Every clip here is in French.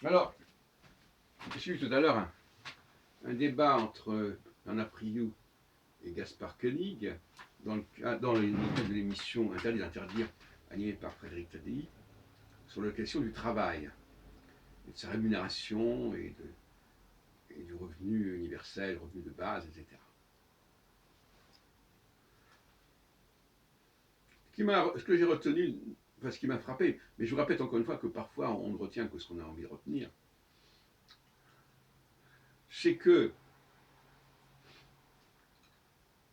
Alors, j'ai eu tout à l'heure un débat entre Bernard Priou et Gaspard Koenig dans le cadre de l'émission Interdit d'interdire, animée par Frédéric Tadei, sur la question du travail, et de sa rémunération et du revenu universel, revenu de base, etc. Ce que j'ai retenu, enfin ce qui m'a frappé, mais je vous répète encore une fois que parfois on ne retient que ce qu'on a envie de retenir, c'est que,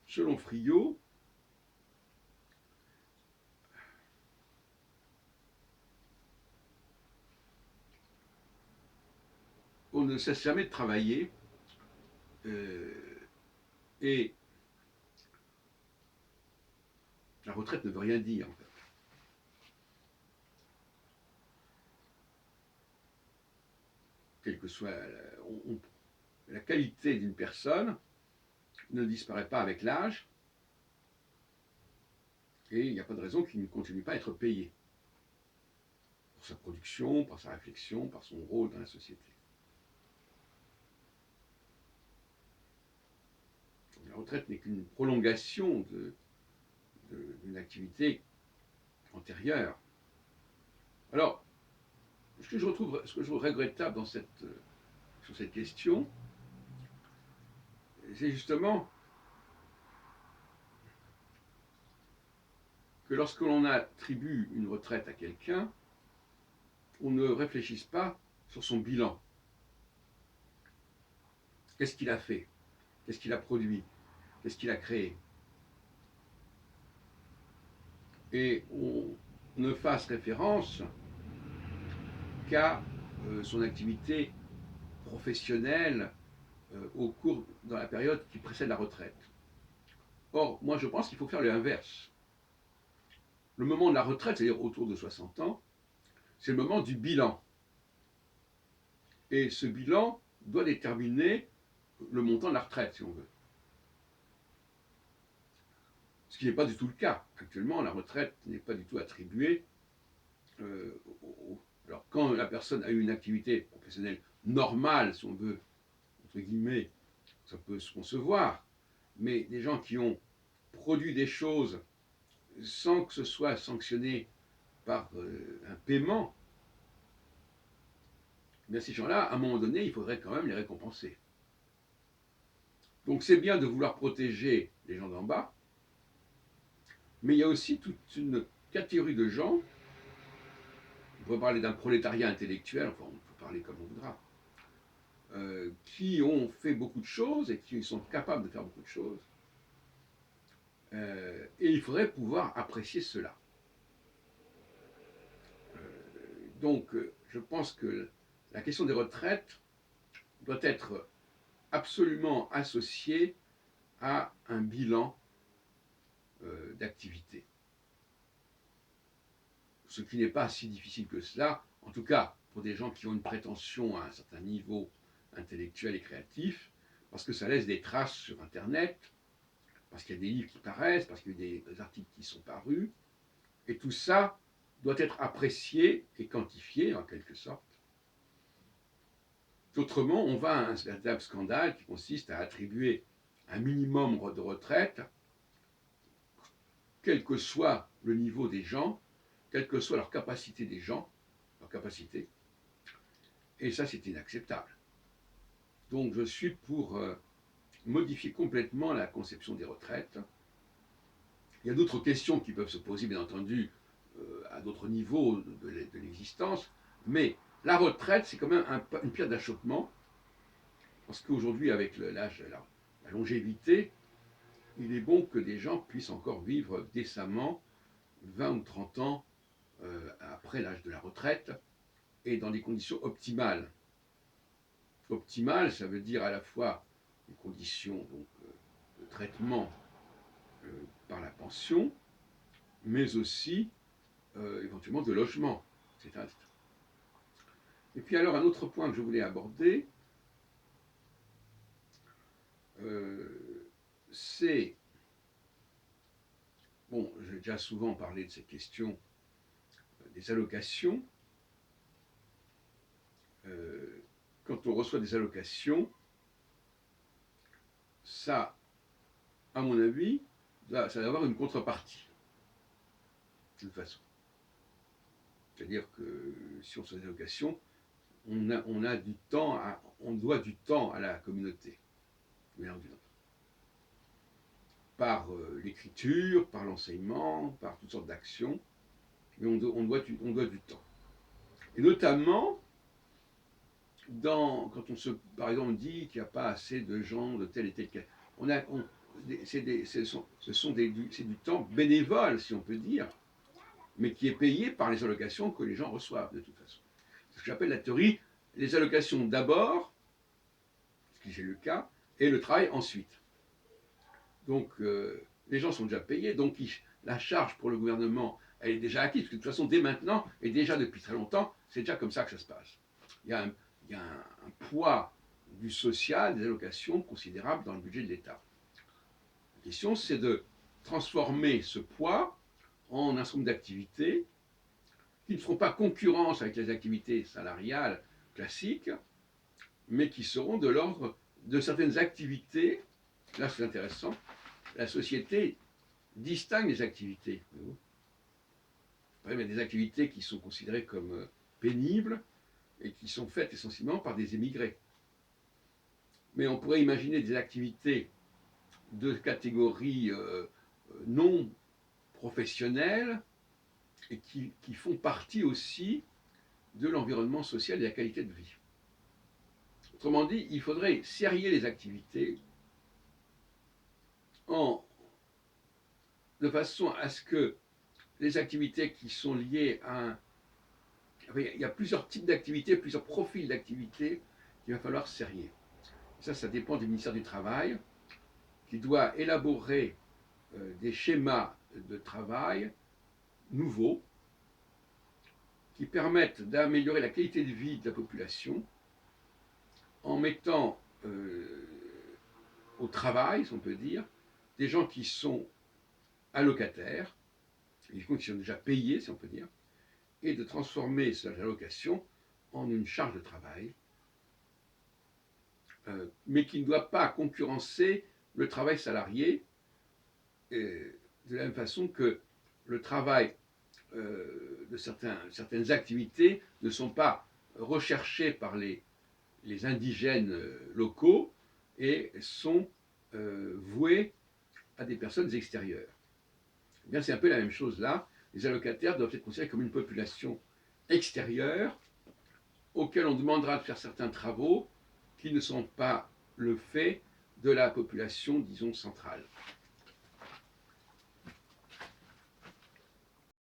selon Friot, on ne cesse jamais de travailler et la retraite ne veut rien dire en fait. Quelle que soit la qualité d'une personne ne disparaît pas avec l'âge et il n'y a pas de raison qu'il ne continue pas à être payé pour sa production, par sa réflexion, par son rôle dans la société. La retraite n'est qu'une prolongation d'une activité antérieure. Alors, ce que je trouve regrettable sur cette question, c'est justement que lorsque l'on attribue une retraite à quelqu'un, on ne réfléchisse pas sur son bilan. Qu'est-ce qu'il a fait? Qu'est-ce qu'il a produit? Qu'est-ce qu'il a créé? Et on ne fasse référence qu'à son activité professionnelle dans la période qui précède la retraite. Or, moi je pense qu'il faut faire l'inverse. Le moment de la retraite, c'est-à-dire autour de 60 ans, c'est le moment du bilan. Et ce bilan doit déterminer le montant de la retraite, si on veut. Ce qui n'est pas du tout le cas. Actuellement, la retraite n'est pas du tout attribuée. Alors, quand la personne a eu une activité professionnelle normale, si on veut, entre guillemets, ça peut se concevoir, mais des gens qui ont produit des choses sans que ce soit sanctionné par un paiement, bien ces gens-là, à un moment donné, il faudrait quand même les récompenser. Donc c'est bien de vouloir protéger les gens d'en bas, mais il y a aussi toute une catégorie de gens, on pourrait parler d'un prolétariat intellectuel, enfin on peut parler comme on voudra, qui ont fait beaucoup de choses et qui sont capables de faire beaucoup de choses. Et il faudrait pouvoir apprécier cela. Donc je pense que la question des retraites doit être absolument associée à un bilan d'activité. Ce qui n'est pas si difficile que cela, en tout cas pour des gens qui ont une prétention à un certain niveau intellectuel et créatif, parce que ça laisse des traces sur Internet, parce qu'il y a des livres qui paraissent, parce qu'il y a des articles qui sont parus, et tout ça doit être apprécié et quantifié en quelque sorte. Autrement, on va à un véritable scandale qui consiste à attribuer un minimum de retraite, quel que soit le niveau des gens, quelle que soit leur capacité des gens, leur capacité, et ça c'est inacceptable. Donc je suis pour modifier complètement la conception des retraites. Il y a d'autres questions qui peuvent se poser, bien entendu, à d'autres niveaux de l'existence, mais la retraite, c'est quand même une pierre d'achoppement, parce qu'aujourd'hui, avec l'âge, la longévité, il est bon que des gens puissent encore vivre décemment 20 ou 30 ans après l'âge de la retraite, et dans des conditions optimales. Optimales, ça veut dire à la fois des conditions donc, de traitement par la pension, mais aussi éventuellement de logement. Et puis alors un autre point que je voulais aborder, c'est, bon, j'ai déjà souvent parlé de cette question des allocations. quand on reçoit des allocations, ça, à mon avis, ça va avoir une contrepartie, de toute façon. C'est-à-dire que si on reçoit des allocations, on a du temps, on doit du temps à la communauté, par l'écriture, par l'enseignement, par toutes sortes d'actions, mais on doit du temps. Et notamment, quand par exemple, on dit qu'il n'y a pas assez de gens de tel et tel cas, c'est du temps bénévole, si on peut dire, mais qui est payé par les allocations que les gens reçoivent, de toute façon. C'est ce que j'appelle la théorie, les allocations d'abord, ce qui est le cas, et le travail ensuite. Donc, les gens sont déjà payés, donc la charge pour le gouvernement, elle est déjà acquise, parce que de toute façon, dès maintenant, et déjà depuis très longtemps, c'est déjà comme ça que ça se passe. Il y a un poids du social, des allocations considérable dans le budget de l'État. La question, c'est de transformer ce poids en un certain nombre d'activités qui ne feront pas concurrence avec les activités salariales classiques, mais qui seront de l'ordre de certaines activités. Là, c'est intéressant. La société distingue les activités. Par exemple, il y a des activités qui sont considérées comme pénibles et qui sont faites essentiellement par des émigrés. Mais on pourrait imaginer des activités de catégorie non professionnelle et qui font partie aussi de l'environnement social et de la qualité de vie. Autrement dit, il faudrait serrer les activités de façon à ce que les activités qui sont liées à il y a plusieurs types d'activités, plusieurs profils d'activités qu'il va falloir serrer. Ça dépend du ministère du Travail, qui doit élaborer des schémas de travail nouveaux qui permettent d'améliorer la qualité de vie de la population en mettant au travail, si on peut dire, des gens qui sont allocataires, des gens qui sont déjà payés, si on peut dire, et de transformer cette allocation en une charge de travail, mais qui ne doit pas concurrencer le travail salarié, de la même façon que le travail de certaines activités ne sont pas recherchées par les indigènes locaux et sont voués à des personnes extérieures. Eh bien, c'est un peu la même chose là. Les allocataires doivent être considérés comme une population extérieure auquel on demandera de faire certains travaux qui ne sont pas le fait de la population, disons, centrale.